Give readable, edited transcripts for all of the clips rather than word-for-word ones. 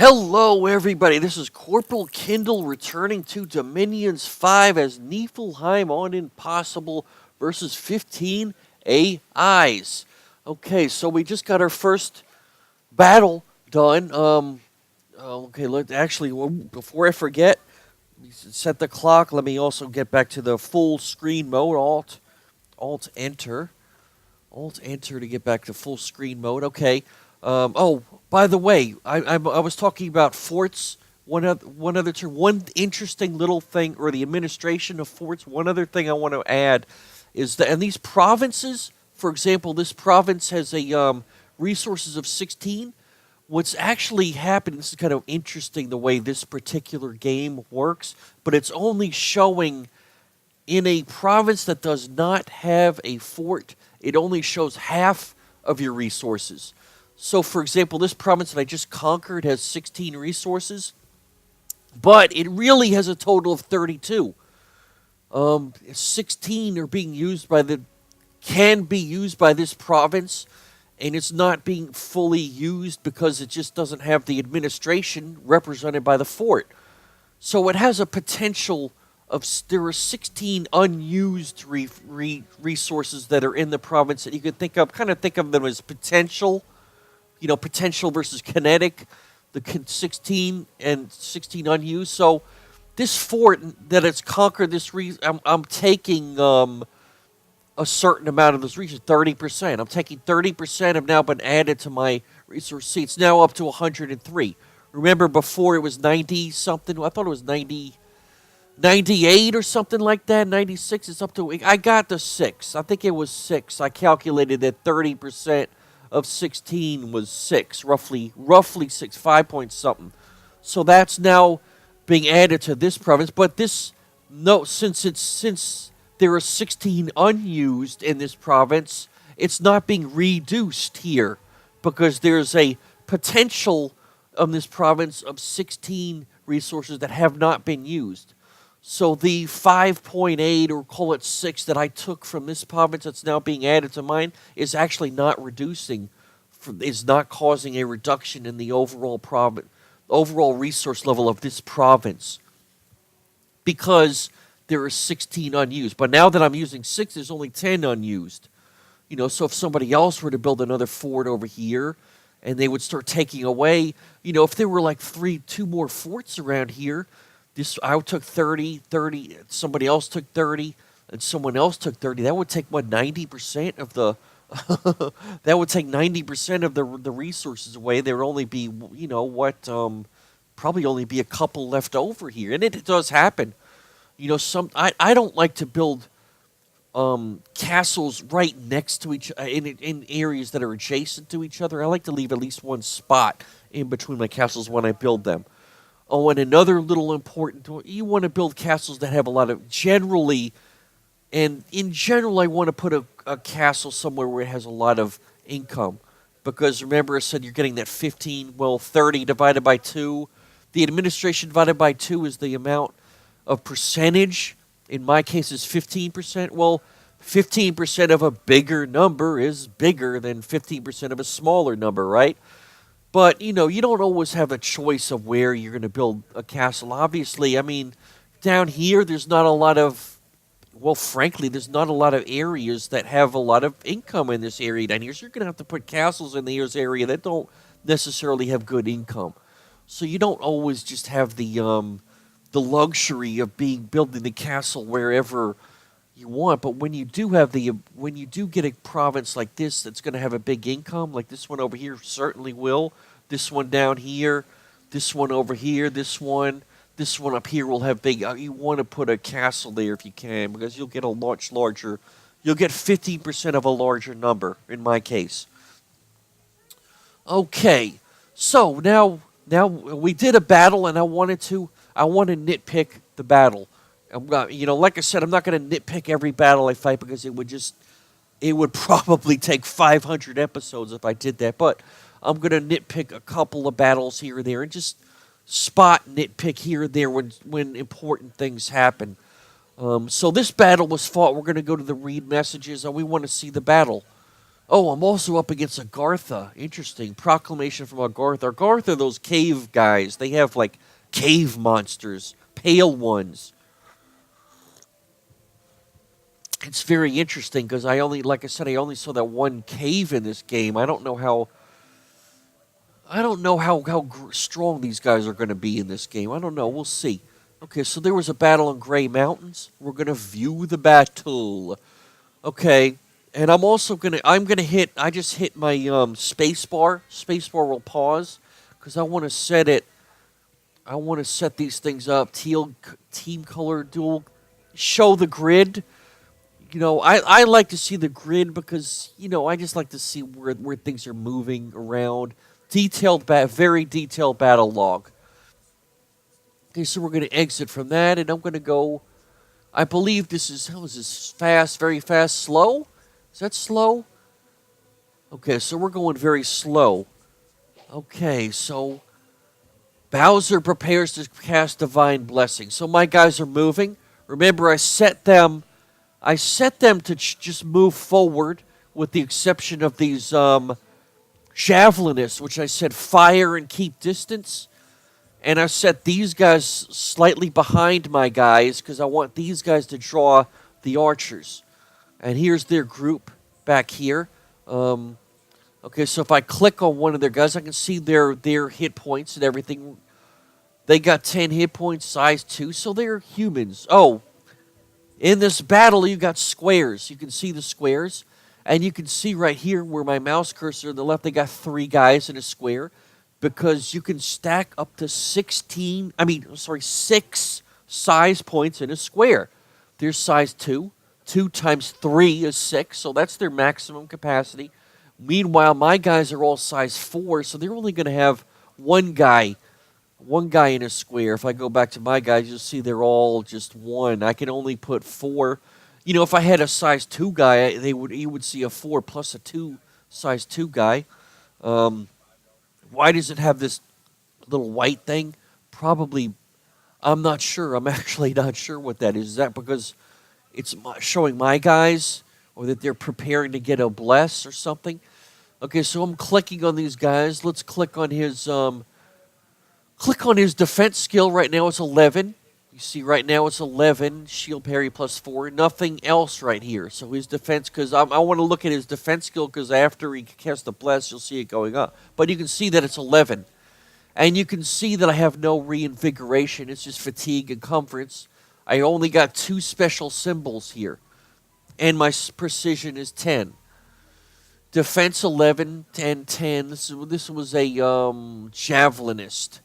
Hello, everybody. This is Corporal Kindel returning to Dominions 5 as Neifelheim on Impossible versus 15 AIs. Okay, so we just got our first battle done. Before I forget, set the clock. Let me also get back to the full screen mode. Alt Enter. Alt Enter to get back to full screen mode. Okay. By the way, I was talking about forts. One interesting little thing, or the administration of forts. One other thing I want to add is that, and these provinces, for example, this province has a resources of 16. What's actually happened? This is kind of interesting the way this particular game works, but it's only showing in a province that does not have a fort. It only shows half of your resources. So, for example, this province that I just conquered has 16 resources, but it really has a total of 32. 16 are being used can be used by this province, and it's not being fully used because it just doesn't have the administration represented by the fort. So it has a potential of, there are 16 unused resources that are in the province that you could think of them as potential. Potential versus kinetic, the 16 and 16 unused. So this fort that it's conquered, I'm taking a certain amount of those resources, 30%. I'm taking 30% have now been added to my resource seat. It's now up to 103. Remember before it was 90 something. I thought it was 98 or something like that. 96. It's up to. I got the 6. I think it was 6. I calculated that 30% of 16 was 6, roughly 6, 5 point something. So that's now being added to this province. But since there are 16 unused in this province, it's not being reduced here because there's a potential of this province of 16 resources that have not been used. So the 5.8, or call it 6, that I took from this province that's now being added to mine is actually not reducing, is not causing a reduction in the overall resource level of this province because there are 16 unused. But now that I'm using 6, there's only 10 unused. So if somebody else were to build another fort over here and they would start taking away, if there were like 2 more forts around here, I took 30, somebody else took 30, and someone else took 30. That would take, 90% of the... that would take 90% of the resources away. There would only be, probably only be a couple left over here. And it does happen. I don't like to build castles right next to each in areas that are adjacent to each other. I like to leave at least one spot in between my castles when I build them. Oh, and another little important, you want to build castles that have a lot of, in general, I want to put a castle somewhere where it has a lot of income. Because remember I said you're getting that 30 divided by 2. The administration divided by 2 is the amount of percentage. In my case, is 15%. Well, 15% of a bigger number is bigger than 15% of a smaller number, right? But, you don't always have a choice of where you're going to build a castle. Obviously, down here, there's not a lot of, frankly, there's not a lot of areas that have a lot of income in this area down here. So you're going to have to put castles in this area that don't necessarily have good income. So you don't always just have the luxury of building the castle wherever you want. But when you do get a province like this that's going to have a big income, like this one over here certainly will. This one down here, this one over here, this one up here will have big. You want to put a castle there if you can, because you'll get a much larger. You'll get 50% of a larger number in my case. Okay, so now we did a battle, and I want to nitpick the battle. Like I said, I'm not going to nitpick every battle I fight because it would probably take 500 episodes if I did that. But I'm going to nitpick a couple of battles here and there and just nitpick here and there when important things happen. So this battle was fought. We're going to go to the read messages, and we want to see the battle. Oh, I'm also up against Agartha. Interesting. Proclamation from Agartha. Agartha, those cave guys. They have, like, cave monsters. Pale ones. It's very interesting because like I said, I only saw that one cave in this game. I don't know how strong these guys are going to be in this game. I don't know. We'll see. Okay, so there was a battle in Gray Mountains. We're going to view the battle. Okay, and I'm gonna hit. I just hit my space bar. Space bar will pause because I want to set it. I want to set these things up. Team color dual. Show the grid. I like to see the grid because, I just like to see where things are moving around. Very detailed battle log. Okay, so we're going to exit from that, and I'm going to go. I believe how is this? Fast, very fast, slow? Is that slow? Okay, so we're going very slow. Okay, so Bowser prepares to cast Divine Blessing. So my guys are moving. Remember, I set them to just move forward, with the exception of these javelinists, which I said fire and keep distance. And I set these guys slightly behind my guys because I want these guys to draw the archers. And here's their group back here. Okay, so if I click on one of their guys, I can see their hit points and everything. They got 10 hit points, size 2, so they're humans. Oh, in this battle, you got squares. You can see the squares. And you can see right here where my mouse cursor on the left, they got 3 guys in a square. Because you can stack up to 6 size points in a square. There's size 2. 2 times 3 is 6, so that's their maximum capacity. Meanwhile, my guys are all size 4, so they're only going to have one guy in a square. If I go back to my guys, you'll see they're all just 1. I can only put 4. If I had a size 2 guy, you would see a 4 plus a 2 size 2 guy. Why does it have this little white thing? Probably, I'm not sure. I'm actually not sure what that is. Is that because it's showing my guys, or that they're preparing to get a bless or something? Okay, so I'm clicking on these guys. Let's click on his defense skill. Right now it's 11. You see, right now it's 11. Shield parry plus 4. Nothing else right here. So his defense, because I want to look at his defense skill, because after he casts the bless, you'll see it going up. But you can see that it's 11. And you can see that I have no reinvigoration. It's just fatigue and comforts. I only got 2 special symbols here. And my precision is 10. Defense 11 and 10. This was a javelinist.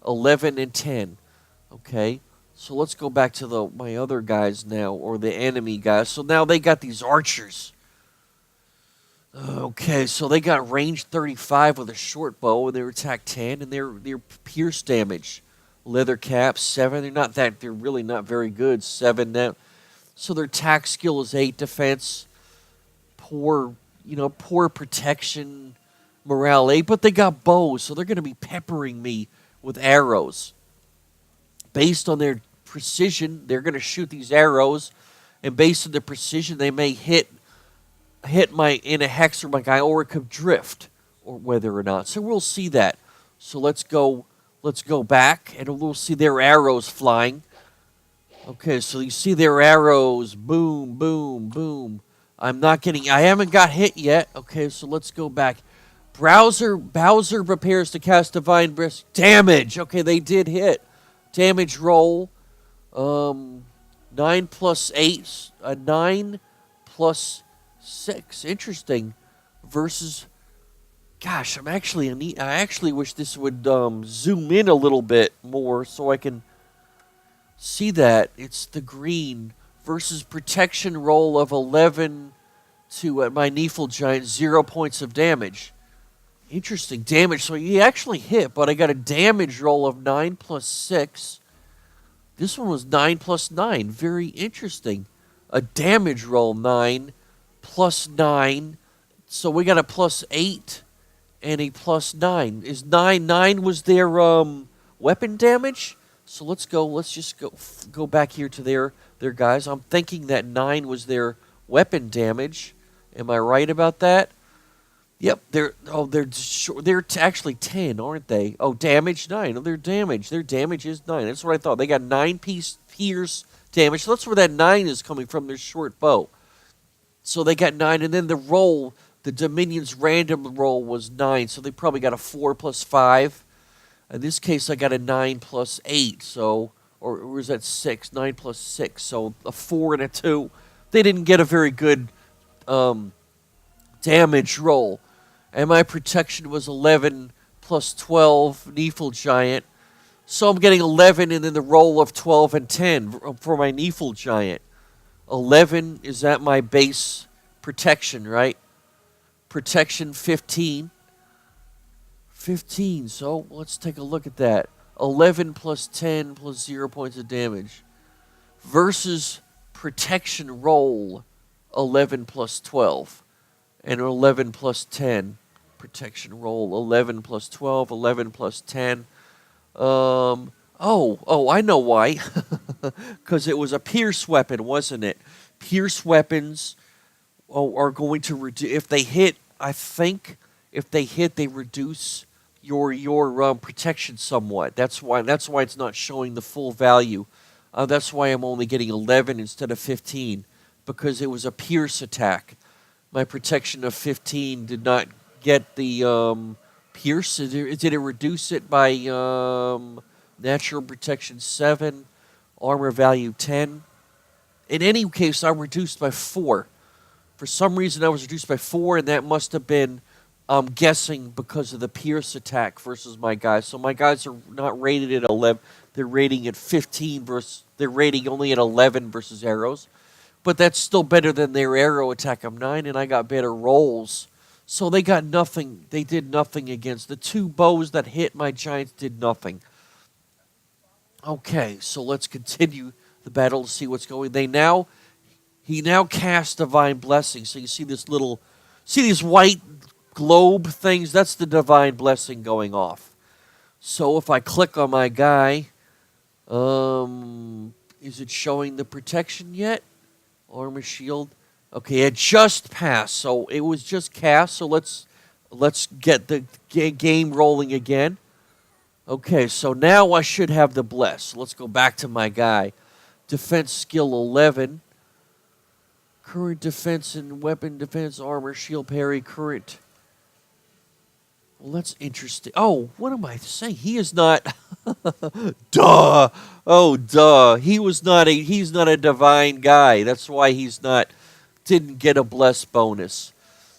11 and 10. Okay. So let's go back to my other guys now, or the enemy guys. So now they got these archers. Okay, so they got range 35 with a short bow, and their attack 10, and their pierce damage. Leather cap 7. They're really not very good. 7 now. So their attack skill is 8. Defense, poor protection, morale 8. But they got bows, so they're going to be peppering me with arrows. Based on their precision, they're going to shoot these arrows, and based on the precision, they may hit in a hex or my guy, or it could drift, or whether or not. So we'll see that. So let's go back, and we'll see their arrows flying. Okay, so you see their arrows, boom, boom, boom. I haven't got hit yet. Okay, so let's go back. Bowser prepares to cast Divine Blessing. Damage. Okay, they did hit. Damage roll. 9 plus 8. 9 plus 6. Interesting. Versus. Gosh, I actually wish this would zoom in a little bit more so I can see that. It's the green versus protection roll of 11 to my Neifelheim giant, 0 points of damage. Interesting damage. So he actually hit, but I got a damage roll of 9 plus 6. This one was 9 plus 9. Very interesting. A damage roll 9 plus 9. So we got a plus 8 and a plus 9. Is 9 was their weapon damage? So let's just go back here to their guys. I'm thinking that 9 was their weapon damage. Am I right about that? Yep, they're actually 10, aren't they? Oh, damage 9. Oh, they're damage. Their damage is 9. That's what I thought. They got 9 pierce damage. So that's where that 9 is coming from, their short bow. So they got 9, and then the roll, the Dominion's random roll was 9, so they probably got a 4 plus 5. In this case, I got a 9 plus 8, so, or was that 6? 9 plus 6, so a 4 and a 2. They didn't get a very good damage roll. And my protection was 11 plus 12, Neefel Giant. So I'm getting 11 and then the roll of 12 and 10 for my Neefel Giant. 11 is at my base protection, right? Protection 15. 15, so let's take a look at that. 11 plus 10 plus 0 points of damage. Versus protection roll 11 plus 12. And 11 plus 10. Protection roll 11 plus 12, 11 plus 10. I know why. Because it was a pierce weapon, wasn't it? Pierce weapons are going to reduce, if they hit, I think, if they hit, they reduce your protection somewhat. That's why it's not showing the full value. That's why I'm only getting 11 instead of 15, because it was a pierce attack. My protection of 15 did not get the pierce. Did it reduce it by natural protection 7, armor value 10? In any case, I'm reduced by 4. For some reason, I was reduced by 4, and that must have been, I'm guessing, because of the pierce attack versus my guys. So my guys are not rated at 11. They're rating at 15 versus. They're rating only at 11 versus arrows. But that's still better than their arrow attack of 9, and I got better rolls. So they got nothing. They did nothing against. The 2 bows that hit my giants did nothing. Okay, so let's continue the battle to see what's going. He now casts Divine Blessing. So you see these white globe things? That's the Divine Blessing going off. So if I click on my guy, is it showing the protection yet? Armor shield. Okay, it just passed. So it was just cast. So let's get the game rolling again. Okay, so now I should have the bless. Let's go back to my guy. Defense skill 11. Current defense and weapon defense, armor, shield, parry, current. Well, that's interesting. Oh, what am I saying? He is not. Duh. Oh, duh. He's not a divine guy. That's why didn't get a bless bonus.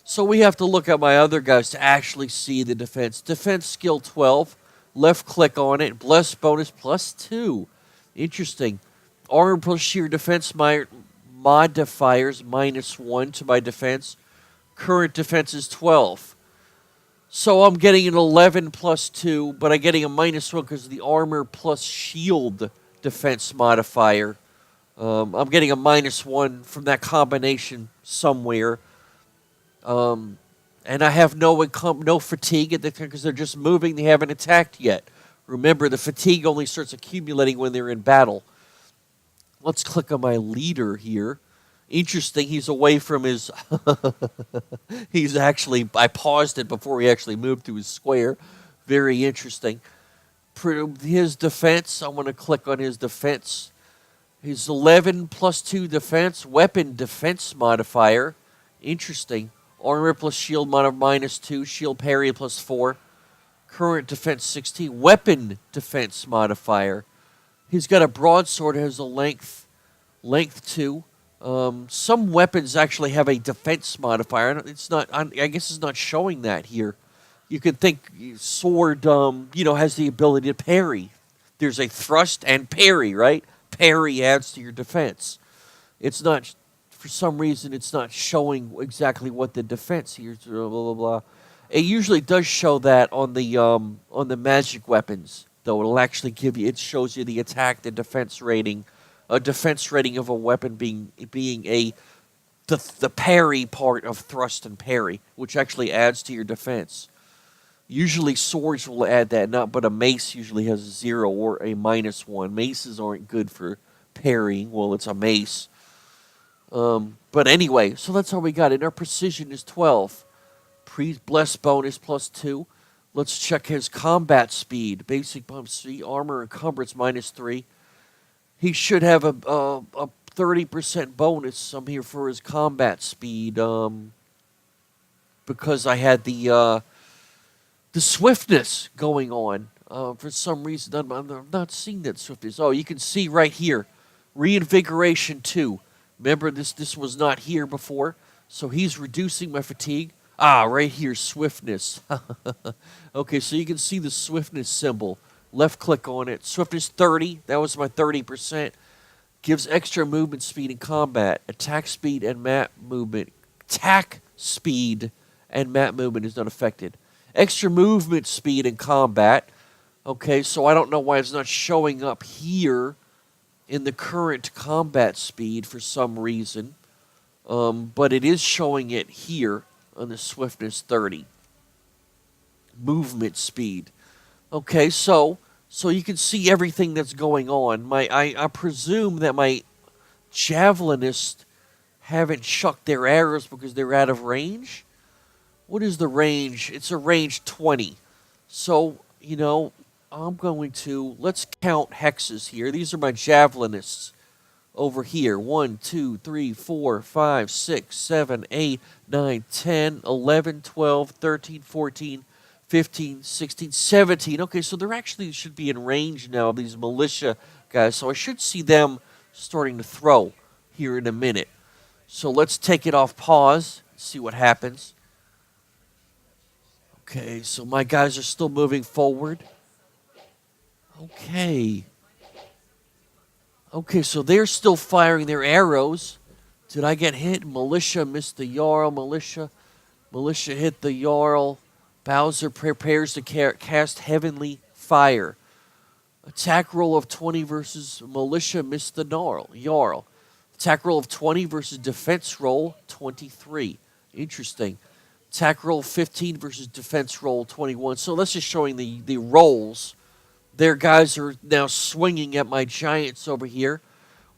So we have to look at my other guys to actually see the defense. Defense skill 12. Left click on it. Bless bonus plus 2. Interesting. Armor plus sheer defense modifiers -1 to my defense. Current defense is 12. So I'm getting an 11 plus 2, but I'm getting a -1 because of the armor plus shield defense modifier. I'm getting a -1 from that combination somewhere. And I have no fatigue because they're just moving. They haven't attacked yet. Remember, the fatigue only starts accumulating when they're in battle. Let's click on my leader here. Interesting, he's away from his... I paused it before he actually moved to his square. Very interesting. His defense, I'm going to click on his defense. His 11 plus 2 defense, weapon defense modifier. Interesting. Armor plus shield -2, shield parry plus 4. Current defense 16, weapon defense modifier. He's got a broadsword, has a length 2. Some weapons actually have a defense modifier. I guess it's not showing that here. You could think sword, has the ability to parry. There's a thrust and parry, right? Parry adds to your defense. It's not, for some reason, it's not showing exactly what the defense here is. Blah blah blah. It usually does show that on the magic weapons, though. It'll actually give you. It shows you the attack, the defense rating. A defense rating of a weapon being the parry part of thrust and parry, which actually adds to your defense. Usually swords will add that, but a mace usually has a 0 or a -1. Maces aren't good for parrying. Well, it's a mace. But anyway, so that's how we got it. Our precision is 12. Bless bonus +2. Let's check his combat speed. Basic bump speed, armor, encumbrance -3. He should have a 30% bonus. I'm here for his combat speed. Because I had the swiftness going on. For some reason, I'm not seeing that swiftness. Oh, you can see right here, reinvigoration 2. Remember, this was not here before, so he's reducing my fatigue. Ah, right here, swiftness. Okay, so you can see the swiftness symbol. Left click on it. Swiftness 30. That was my 30%. Gives extra movement speed in combat. Attack speed and map movement. Attack speed and map movement is not affected. Extra movement speed in combat. Okay, so I don't know why it's not showing up here in the current combat speed for some reason. But it is showing it here on the swiftness 30. Movement speed. Okay, so you can see everything that's going on. I presume that my javelinists haven't chucked their arrows because they're out of range. What is the range? It's a range 20. So, I'm going to, let's count hexes here. These are my javelinists over here. 1, 2, 3, 4, 5, 6, 7, 8, 9, 10, 11, 12, 13, 14, 15, 16, 17. Okay, so they're actually should be in range now of these militia guys. So I should see them starting to throw here in a minute. So let's take it off pause, see what happens. Okay, so my guys are still moving forward. Okay. Okay, so they're still firing their arrows. Did I get hit? Militia missed the Jarl. Militia hit the Jarl. Bowser prepares to cast Heavenly Fire. Attack roll of 20 versus Militia missed the Jarl. Attack roll of 20 versus defense roll 23. Interesting. Attack roll 15 versus defense roll 21. So that's just showing the rolls. Their guys are now swinging at my giants over here.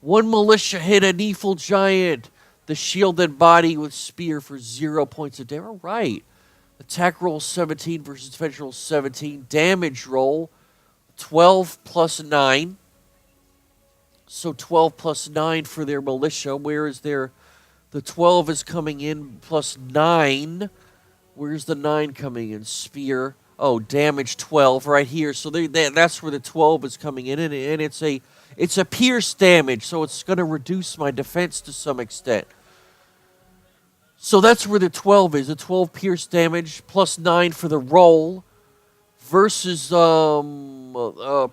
One militia hit a Neifel giant. The shielded body with spear for 0 points of damage. All right. Attack roll 17 versus defense roll 17. Damage roll 12 plus 9. So 12 plus 9 for their militia. Where is their... The 12 is coming in plus 9. Where's the 9 coming in? Spear. Oh, damage 12 right here. So that's where the 12 is coming in. And it's a pierce damage. So it's going to reduce my defense to some extent. So that's where the 12 is. The 12 pierce damage plus 9 for the roll. Versus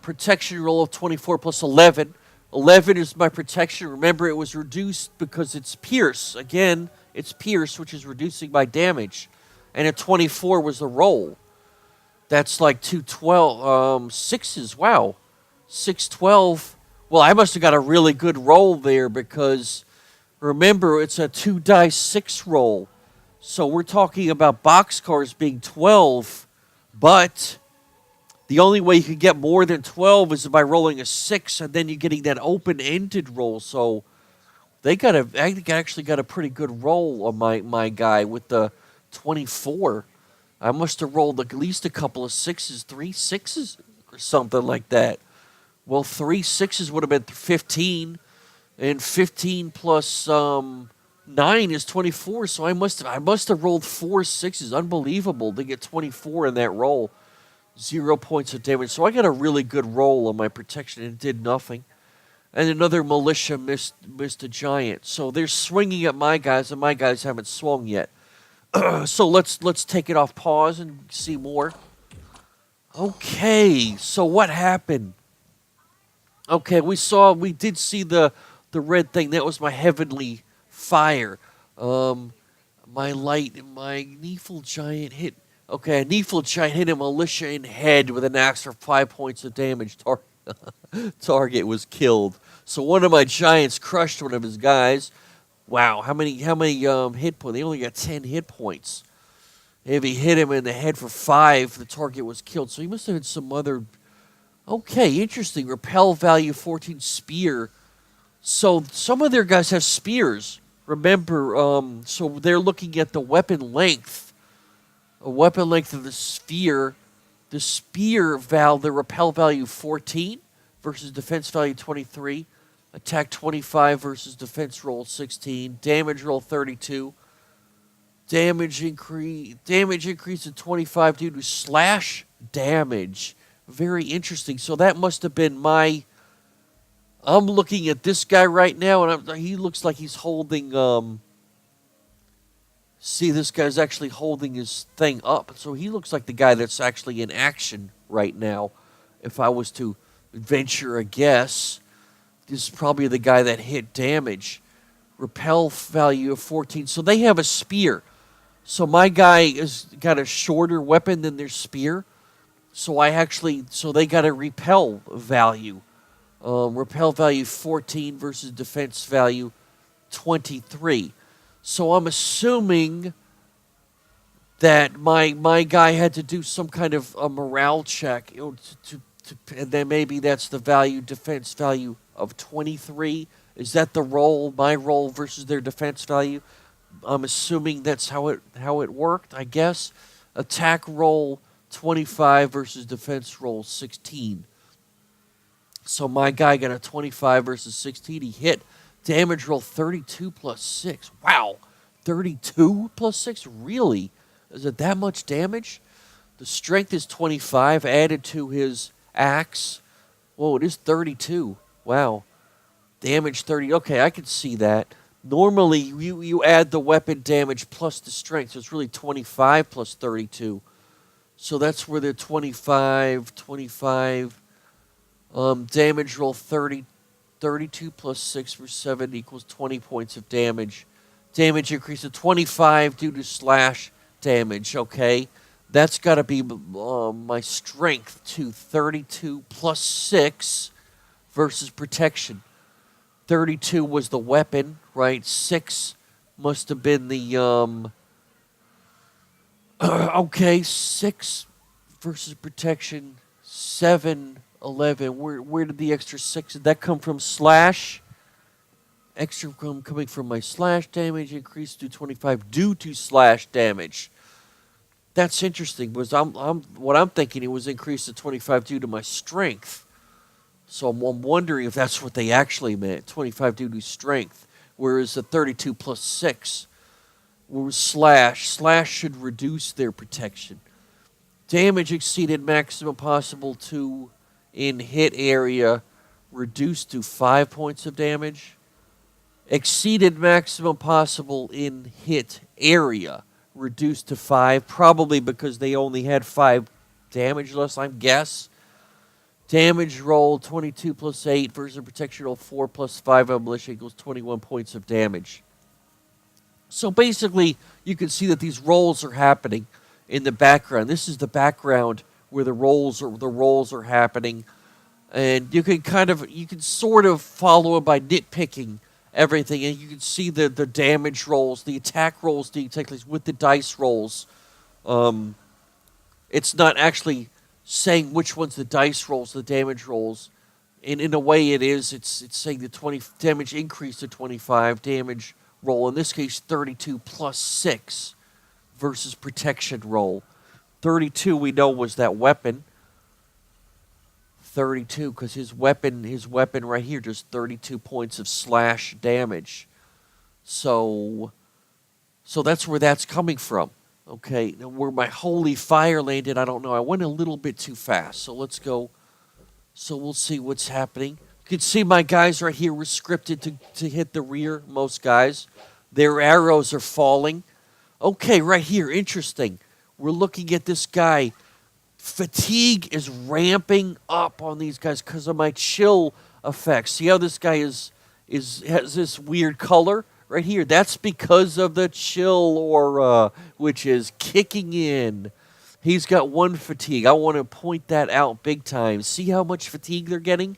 protection roll of 24 plus 11. 11 is my protection. Remember, it was reduced because it's pierce. Again, it's pierce, which is reducing my damage. And a 24 was the roll. That's like 212. 6s, wow. 612. Well, I must have got a really good roll there because, remember, it's a 2 dice 6 roll. So we're talking about boxcars being 12, but the only way you can get more than 12 is by rolling a 6, and then you're getting that open-ended roll. So I actually got a pretty good roll on my guy with the 24. I must have rolled at least a couple of 6s, 3 6s, or something like that. Well, 3 6s would have been 15, and 15 plus 9 is 24. So I must have rolled 4 6s. Unbelievable to get 24 in that roll. 0 points of damage. So I got a really good roll on my protection and it did nothing. And another militia missed a giant. So they're swinging at my guys, and my guys haven't swung yet. So let's take it off pause and see more. Okay, so what happened? Okay, we did see the red thing. That was my heavenly fire. My Neifel giant hit. Okay, a Neifel giant hit a militia in head with an axe for 5 points of damage. Target was killed. So one of my giants crushed one of his guys. Wow, how many hit points? They only got 10 hit points. If he hit him in the head for 5, the target was killed. So he must have had some other... Okay, interesting. Repel value 14 spear. So some of their guys have spears. Remember, so they're looking at the weapon length. A weapon length of the sphere. The the repel value 14 versus defense value 23. Attack 25 versus defense roll 16. Damage roll 32. Damage increase to 25 due to slash damage. Very interesting. So that must have been my... I'm looking at this guy right now, and he looks like he's holding... See, this guy's actually holding his thing up. So he looks like the guy that's actually in action right now. If I was to venture a guess, this is probably the guy that hit damage. Repel value of 14. So they have a spear. So my guy has got a shorter weapon than their spear. So they got a repel value. Repel value 14 versus defense value 23. So I'm assuming that my guy had to do some kind of a morale check, and then maybe that's the defense value of 23. Is that the roll, my roll versus their defense value? I'm assuming that's how it worked, I guess. Attack roll 25 versus defense roll 16. So my guy got a 25 versus 16. He hit. Damage roll 32 plus 6. Wow. 32 plus 6? Really? Is it that much damage? The strength is 25 added to his axe. Whoa, it is 32. Wow. Damage 30. Okay, I can see that. Normally, you add the weapon damage plus the strength, so it's really 25 plus 32. So that's where the 25. Damage roll 30. 32 plus 6 for 7 equals 20 points of damage. Damage increase to 25 due to slash damage, okay? That's got to be my strength to 32 plus 6 versus protection. 32 was the weapon, right? 6 must have been the... okay, 6 versus protection. 7... 11. Where did the extra 6? Did that come from slash? Extra coming from my slash damage increased to 25 due to slash damage. That's interesting. Because what I'm thinking, it was increased to 25 due to my strength. So I'm wondering if that's what they actually meant. 25 due to strength, whereas the 32 plus 6 was slash. Slash should reduce their protection. Damage exceeded maximum possible to in hit area, reduced to 5 points of damage. Exceeded maximum possible in hit area, reduced to 5, probably because they only had 5 damage less, I guess. Damage roll 22 plus 8 versus protection roll 4 plus 5 on militia equals 21 points of damage. So basically, you can see that these rolls are happening in the background. This is the background where the rolls are happening, and you can sort of follow it by nitpicking everything, and you can see the damage rolls, the attack rolls being taken place with the dice rolls. It's not actually saying which one's the dice rolls, the damage rolls. And in a way it is. It's saying the 20 damage increase to 25 damage roll. In this case, 32 plus 6 versus protection roll. 32 we know was that weapon. 32 because his weapon right here does 32 points of slash damage. So that's where that's coming from. Okay, now where my holy fire landed, I don't know. I went a little bit too fast. So let's go. So we'll see what's happening. You can see my guys right here were scripted to hit the rear, most guys. Their arrows are falling. Okay, right here, interesting. We're looking at this guy. Fatigue is ramping up on these guys because of my chill effect. See how this guy has this weird color right here? That's because of the chill aura, which is kicking in. He's got 1 fatigue. I want to point that out big time. See how much fatigue they're getting?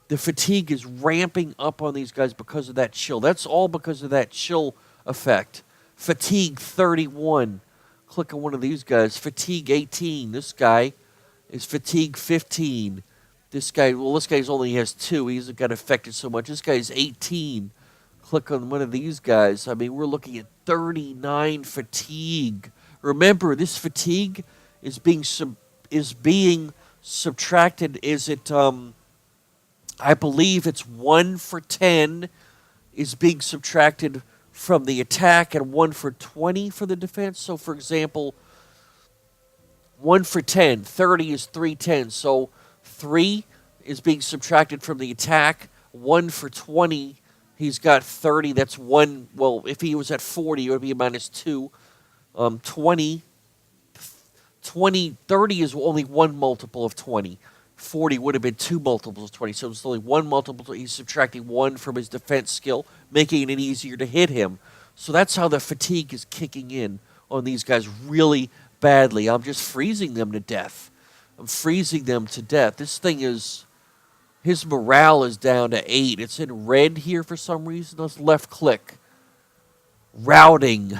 The fatigue is ramping up on these guys because of that chill. That's all because of that chill effect. Fatigue 31. Click on one of these guys. Fatigue 18. This guy is fatigue 15. This guy only has 2. He hasn't got affected so much. This guy's 18. Click on one of these guys. I mean, we're looking at 39 fatigue Remember, this fatigue is being subtracted. Is it? I believe it's 1 for 10 is being subtracted from the attack, and 1 for 20 for the defense. So, for example, 1 for 10, 30 is 3 10. So 3 is being subtracted from the attack. 1 for 20, he's got 30. That's 1. Well, if he was at 40, it would be minus 2. 20, 30 is only 1 multiple of 20. 40 would have been 2 multiples of 20. So it's only 1 multiple. He's subtracting 1 from his defense skill, making it easier to hit him. So that's how the fatigue is kicking in on these guys really badly. I'm just freezing them to death. I'm freezing them to death. This thing is, his morale is down to 8. It's in red here for some reason. Let's left click. Routing.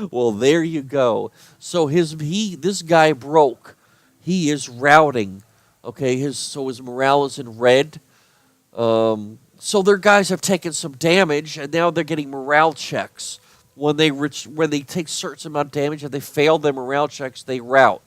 Well, there you go. So this guy broke. He is routing. Okay, his morale is in red. So their guys have taken some damage, and now they're getting morale checks. When they take certain amount of damage and they fail their morale checks, they rout.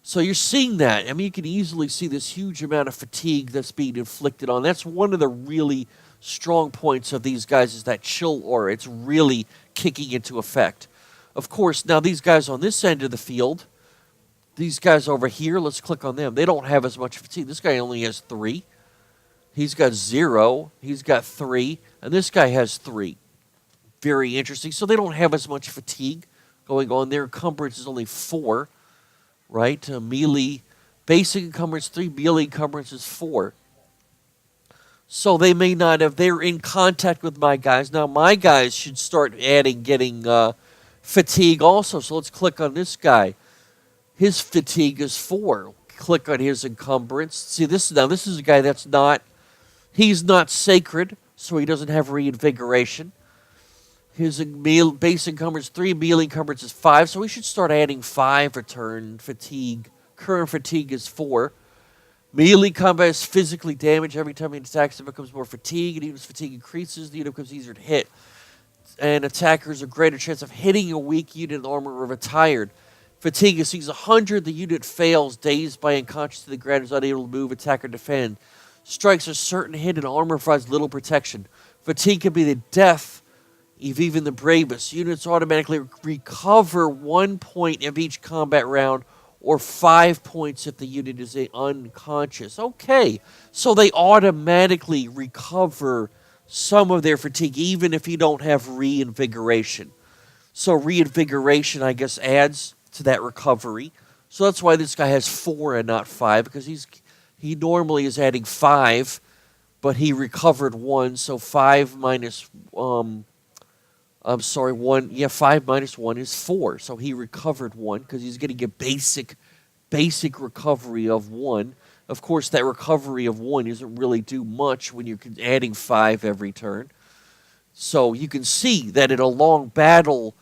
So you're seeing that. I mean, you can easily see this huge amount of fatigue that's being inflicted on. That's one of the really strong points of these guys, is that chill aura. It's really kicking into effect. Of course, now these guys on this end of the field, these guys over here, let's click on them. They don't have as much fatigue. This guy only has 3. He's got 0. He's got 3. And this guy has 3. Very interesting. So they don't have as much fatigue going on. Their encumbrance is only 4, right? Melee, basic encumbrance 3, melee encumbrance is 4. So they may not have, they're in contact with my guys. Now my guys should start getting fatigue also. So let's click on this guy. His fatigue is 4. Click on his encumbrance. See, this is a guy that's not, he's not sacred, so he doesn't have reinvigoration. His base encumbrance 3, melee encumbrance is 5, so we should start adding 5 return fatigue. Current fatigue is 4. Melee combat is physically damaged. Every time he attacks, it becomes more fatigue, and even as fatigue increases, the unit becomes easier to hit. And attackers have a greater chance of hitting a weak unit in armor or retired. Fatigue exceeds 100, the unit fails, dazed by unconscious to the ground, is unable to move, attack, or defend. Strikes a certain hit, and armor provides little protection. Fatigue can be the death of even the bravest. Units automatically recover 1 point of each combat round, or 5 points if the unit is unconscious. Okay, so they automatically recover some of their fatigue, even if you don't have reinvigoration. So reinvigoration, I guess, adds to that recovery. So that's why this guy has 4 and not 5, because he normally is adding 5, but he recovered 1, so 5 minus 1. Yeah, 5 minus 1 is 4. So he recovered 1 because he's getting a basic recovery of 1. Of course, that recovery of 1 doesn't really do much when you're adding 5 every turn. So you can see that in a long battle,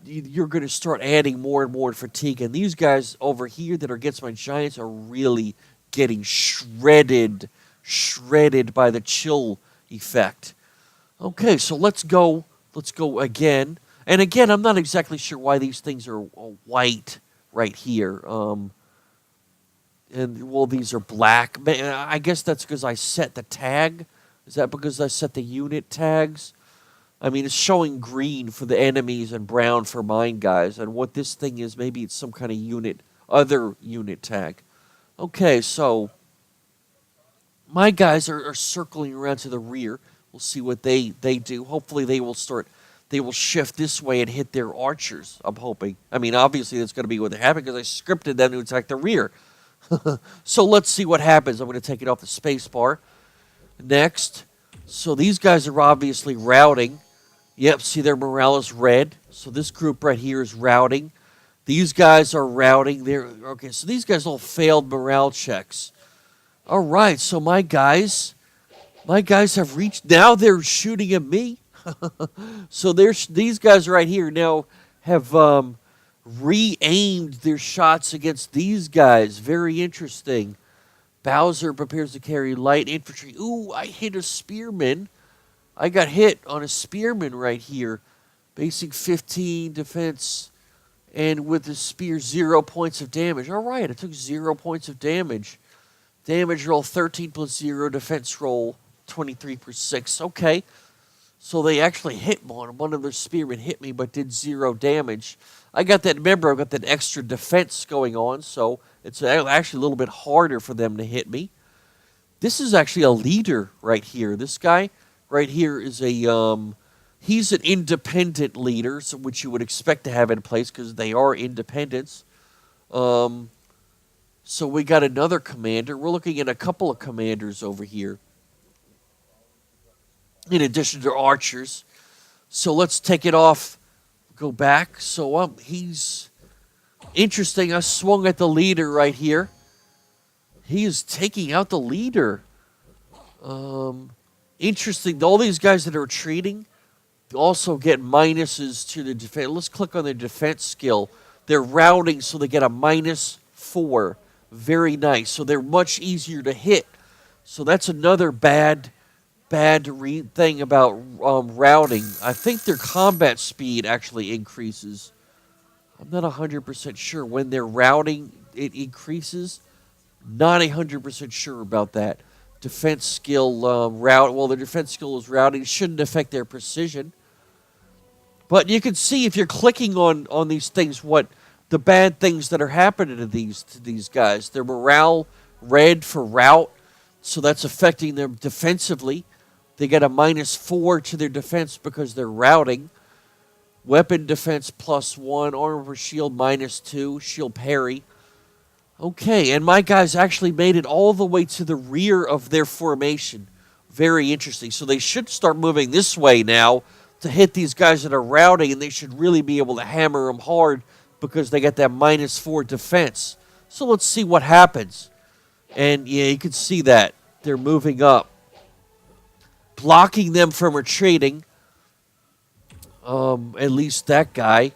you're going to start adding more and more fatigue. And these guys over here that are against my giants are really getting shredded by the chill effect. Okay, so let's go again. And again, I'm not exactly sure why these things are white right here. And, well, these are black. I guess that's because I set the tag. Is that because I set the unit tags? I mean, it's showing green for the enemies and brown for mine guys. And what this thing is, maybe it's some kind of other unit tag. Okay, so my guys are circling around to the rear. We'll see what they do. Hopefully they will shift this way and hit their archers, I'm hoping. I mean, obviously that's going to be what happened because I scripted them to attack the rear. So let's see what happens. I'm going to take it off the space bar. Next. So these guys are obviously routing. Yep, see their morale is red. So this group right here is routing. These guys are routing. Okay, so these guys all failed morale checks. All right, so my guys have reached. Now they're shooting at me. So these guys right here now have re-aimed their shots against these guys. Very interesting. Bowser prepares to carry light infantry. Ooh, I hit a spearman. I got hit on a spearman right here. Basic 15 defense. And with the spear, 0 points of damage. All right, it took 0 points of damage. Damage roll 13 plus 0. Defense roll 23 per 6. Okay. So they actually hit one. One of their spearmen hit me but did 0 damage. I got that, remember, I got that extra defense going on, so it's actually a little bit harder for them to hit me. This is actually a leader right here. This guy right here is he's an independent leader, so which you would expect to have in place because they are independents. So we got another commander. We're looking at a couple of commanders over here, in addition to archers. So let's take it off, go back. So he's interesting. I swung at the leader right here. He is taking out the leader. Interesting. All these guys that are retreating also get minuses to the defense. Let's click on their defense skill. They're routing, so they get a -4. Very nice. So they're much easier to hit. So that's another bad thing about routing. I think their combat speed actually increases. I'm not 100% sure. When they're routing, it increases. Not 100% sure about that. Defense skill route. Well, their defense skill is routing. It shouldn't affect their precision. But you can see if you're clicking on these things, what the bad things that are happening to these guys. Their morale red for route, so that's affecting them defensively. They get a -4 to their defense because they're routing. Weapon defense +1, armor per shield -2, shield parry. Okay, and my guys actually made it all the way to the rear of their formation. Very interesting. So they should start moving this way now to hit these guys that are routing, and they should really be able to hammer them hard because they got that -4 defense. So let's see what happens. And yeah, you can see that. They're moving up, blocking them from retreating. At least that guy.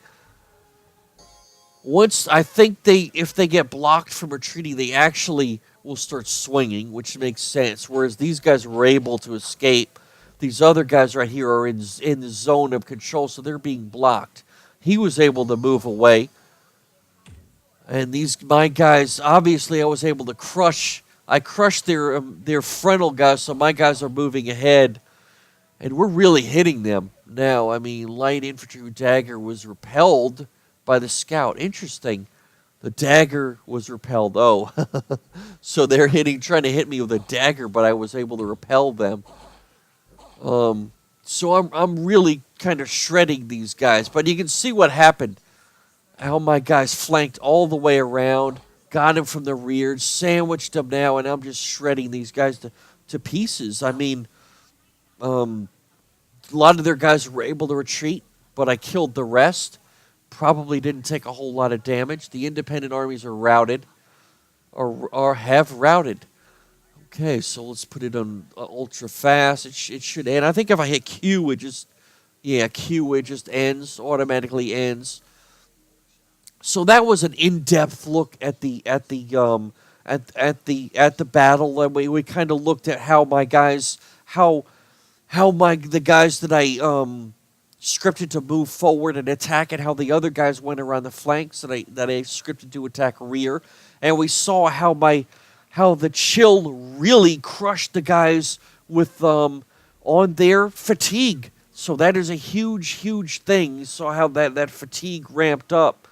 Once, I think if they get blocked from retreating, they actually will start swinging, which makes sense. Whereas these guys were able to escape. These other guys right here are in the zone of control, so they're being blocked. He was able to move away. And my guys, obviously I was able to crush. I crushed their frontal guys, so my guys are moving ahead. And we're really hitting them now. I mean, light infantry with dagger was repelled by the scout. Interesting. The dagger was repelled. Oh, so they're trying to hit me with a dagger, but I was able to repel them. So I'm really kind of shredding these guys. But you can see what happened. How my guys flanked all the way around, got him from the rear, sandwiched them now, and I'm just shredding these guys to pieces. I mean, a lot of their guys were able to retreat, but I killed the rest. Probably didn't take a whole lot of damage. The independent armies are routed, or have routed. Okay, so let's put it on ultra fast. It should end. I think if I hit Q, it just ends, automatically ends. So that was an in-depth look at the battle, and we kind of looked at how my guys the guys that I scripted to move forward and attack, and how the other guys went around the flanks that I scripted to attack rear, and we saw how the chill really crushed the guys with on their fatigue. So that is a huge thing. You saw how that fatigue ramped up,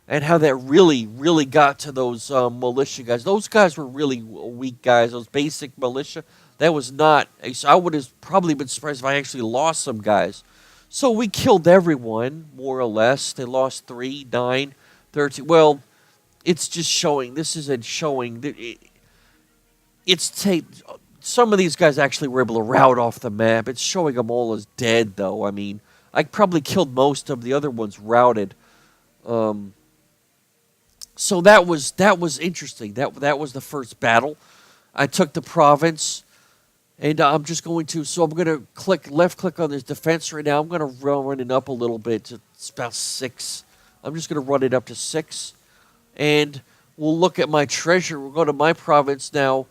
and how that really got to those militia guys. Those guys were really weak guys. Those basic militia. That was not. I would have probably been surprised if I actually lost some guys. So we killed everyone, more or less. They lost 3, 9, 13. Well, it's just showing. This isn't showing. Some of these guys actually were able to rout off the map. It's showing them all as dead, though. I mean, I probably killed most of the other ones routed. So that was interesting. That was the first battle. I took the province, and I'm just going to. So I'm going to left click on this defense right now. I'm going to run it up a little bit to about 6. I'm just going to run it up to 6, and we'll look at my treasure. We'll go to my province now.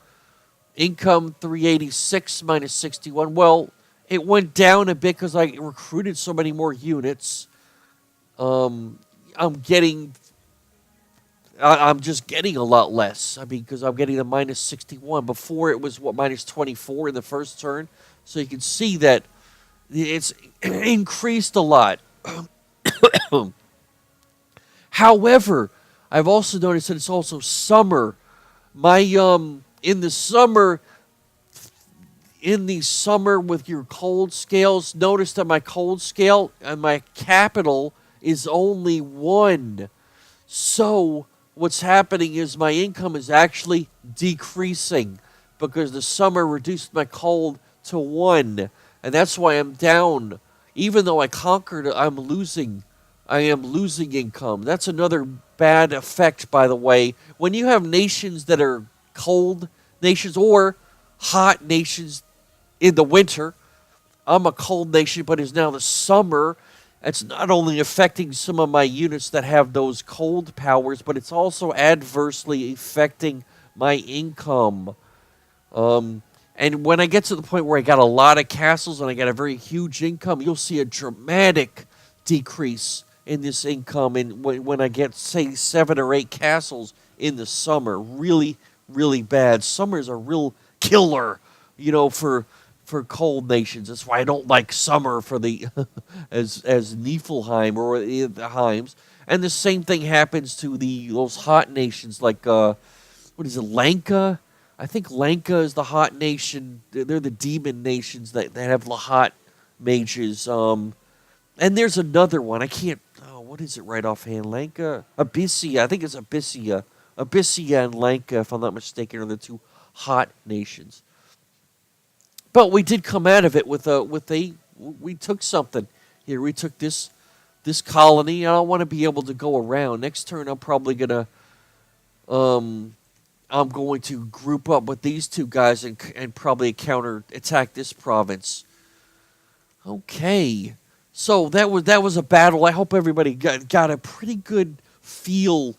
Income 386 minus 61. Well, it went down a bit because I recruited so many more units. I'm just getting a lot less. I mean, because I'm getting a minus 61. Before it was, minus 24 in the first turn. So you can see that it's increased a lot. However, I've also noticed that it's also summer. My, in the summer with your cold scales, notice that my cold scale and my capital is only 1. So what's happening is my income is actually decreasing because the summer reduced my cold to 1. And that's why I'm down. Even though I conquered, I am losing income. That's another bad effect, by the way. When you have nations that are cold nations or hot nations in the winter, I'm a cold nation, but it's now the summer. It's not only affecting some of my units that have those cold powers, but it's also adversely affecting my income. And when I get to the point where I got a lot of castles and I got a very huge income, you'll see a dramatic decrease in this income. And when I get, say, 7 or 8 castles in the summer, really, really bad. Summer's a real killer, for cold nations. That's why I don't like summer for the as Neifelheim or the Heims. And the same thing happens to those hot nations like what is it, Lanka? I think Lanka is the hot nation. They're the demon nations that have the hot mages. And there's another one. I can't. Oh, what is it right offhand? Lanka, Abyssia. I think it's Abyssia. Abyssia and Lanka, if I'm not mistaken, are the 2 hot nations. But we did come out of it we took something here. We took this colony. I don't want to be able to go around. Next turn, I'm probably gonna I'm going to group up with these 2 guys and probably attack this province. Okay, so that was a battle. I hope everybody got a pretty good feel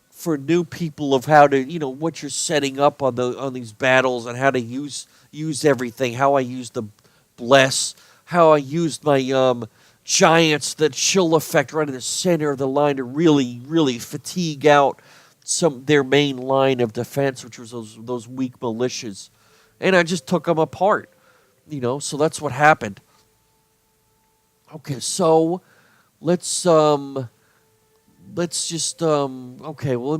for new people of how to, what you're setting up on these battles and how to use everything. How I used the bless, how I used my giants, that chill effect right in the center of the line to really, really fatigue out their main line of defense, which was those weak militias, and I just took them apart. So that's what happened. Okay, so let's just okay. Well,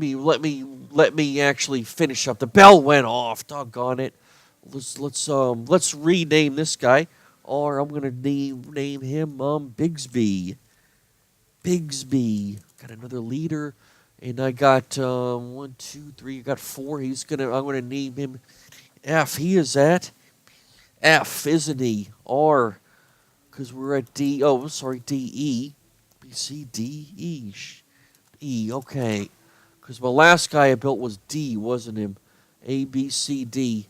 let me actually finish up. The bell went off. Doggone it. Let's rename this guy, or I'm gonna name him Bigsby. Bigsby. Got another leader, and I got 1, 2, 3. I got 4. I'm gonna name him F. He is at F, isn't he? R, because we're at D. Oh, I'm sorry, D E. B C D E. E. Okay, because my last guy I built was D, wasn't him? A B C D.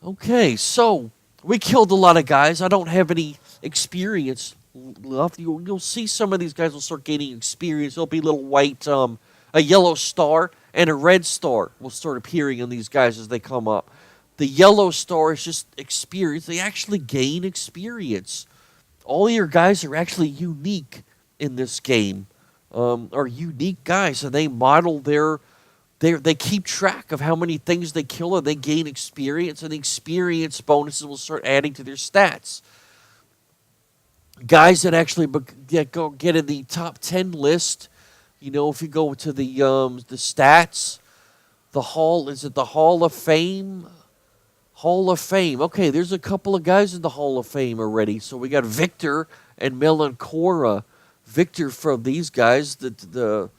Okay, so we killed a lot of guys. I don't have any experience left. You'll see some of these guys will start gaining experience. There'll be a little white, a yellow star and a red star will start appearing on these guys as they come up. The yellow star is just experience. They actually gain experience. All your guys are actually unique in this game, are unique guys, and they model they keep track of how many things they kill, and they gain experience, and the experience bonuses will start adding to their stats. Guys that actually get in the top 10 list, if you go to the stats, the Hall of Fame? Hall of Fame. Okay, there's a couple of guys in the Hall of Fame already. So we got Victor and Melancora. Victor from these guys, the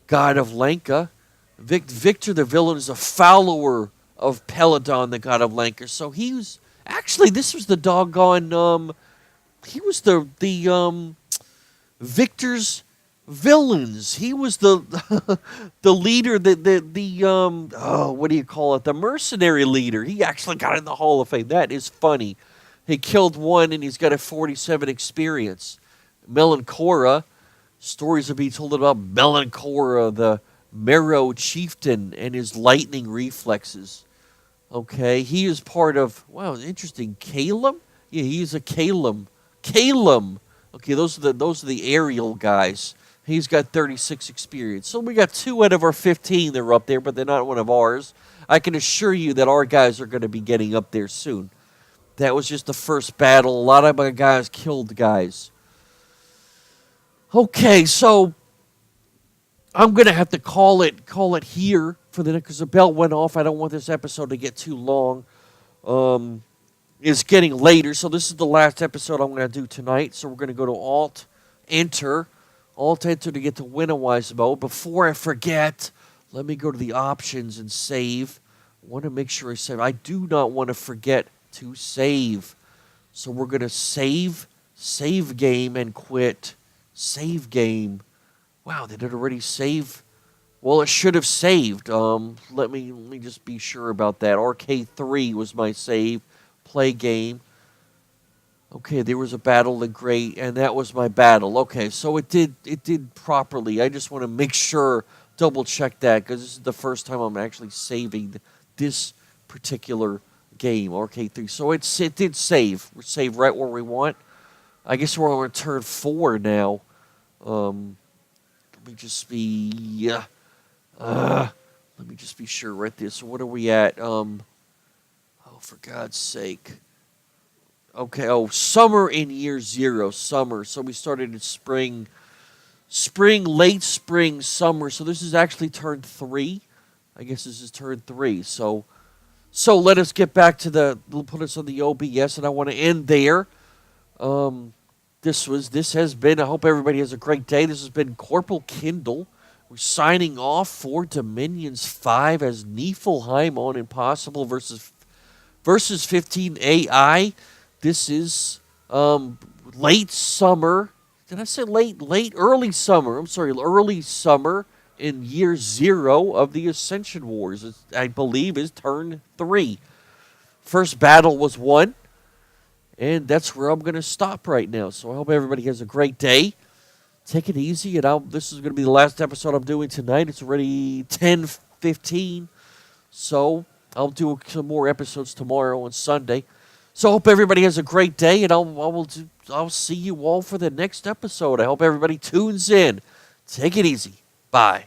god of Lanka. Victor the villain is a follower of Peladon, the god of Lanka. So he was actually, this was the doggone he was the Victor's villains. He was the the leader, what do you call it? The mercenary leader. He actually got in the Hall of Fame. That is funny. He killed 1 and he's got a 47 experience. Melancora, stories will be told about Melancora, the Marrow chieftain, and his lightning reflexes. Okay, he is part of, wow, interesting, Calum? Yeah, he's a Calum. Calum. Okay, those are the aerial guys. He's got 36 experience. So we got 2 out of our 15 that are up there, but they're not one of ours. I can assure you that our guys are going to be getting up there soon. That was just the first battle. A lot of my guys killed guys. Okay, so I'm going to have to call it here for the because the bell went off. I don't want this episode to get too long. It's getting later, so this is the last episode I'm going to do tonight. So we're going to go to Alt-Enter to get to Winnowise mode. Before I forget, let me go to the options and save. I want to make sure I save. I do not want to forget to save. So we're going to save game, and quit. Save game. Wow, did it already save? Well, it should have saved. Let me just be sure about that. RK3 was my save. Play game. Okay, there was a battle in great, and that was my battle. Okay, so it did properly. I just want to make sure, double check that, because this is the first time I'm actually saving this particular game, RK3. So it did save. We're saved right where we want. I guess we're on turn 4 now. Let me just be sure right there. So what are we at? Oh, for God's sake. Okay, summer in year 0, summer. So we started in spring, late spring, summer. So this is actually turn 3. I guess this is turn 3. So let us get back to put us on the OBS, and I want to end there. This has been, I hope everybody has a great day. This has been Corporal Kindel. We're signing off for Dominions 5 as Neifelheim on Impossible versus 15 AI. This is late summer. Did I say late? Early summer. I'm sorry, early summer in year 0 of the Ascension Wars. I believe is turn 3. First battle was won. And that's where I'm going to stop right now. So I hope everybody has a great day. Take it easy. And this is going to be the last episode I'm doing tonight. It's already 10:15. So I'll do some more episodes tomorrow and Sunday. So I hope everybody has a great day. And I'll see you all for the next episode. I hope everybody tunes in. Take it easy. Bye.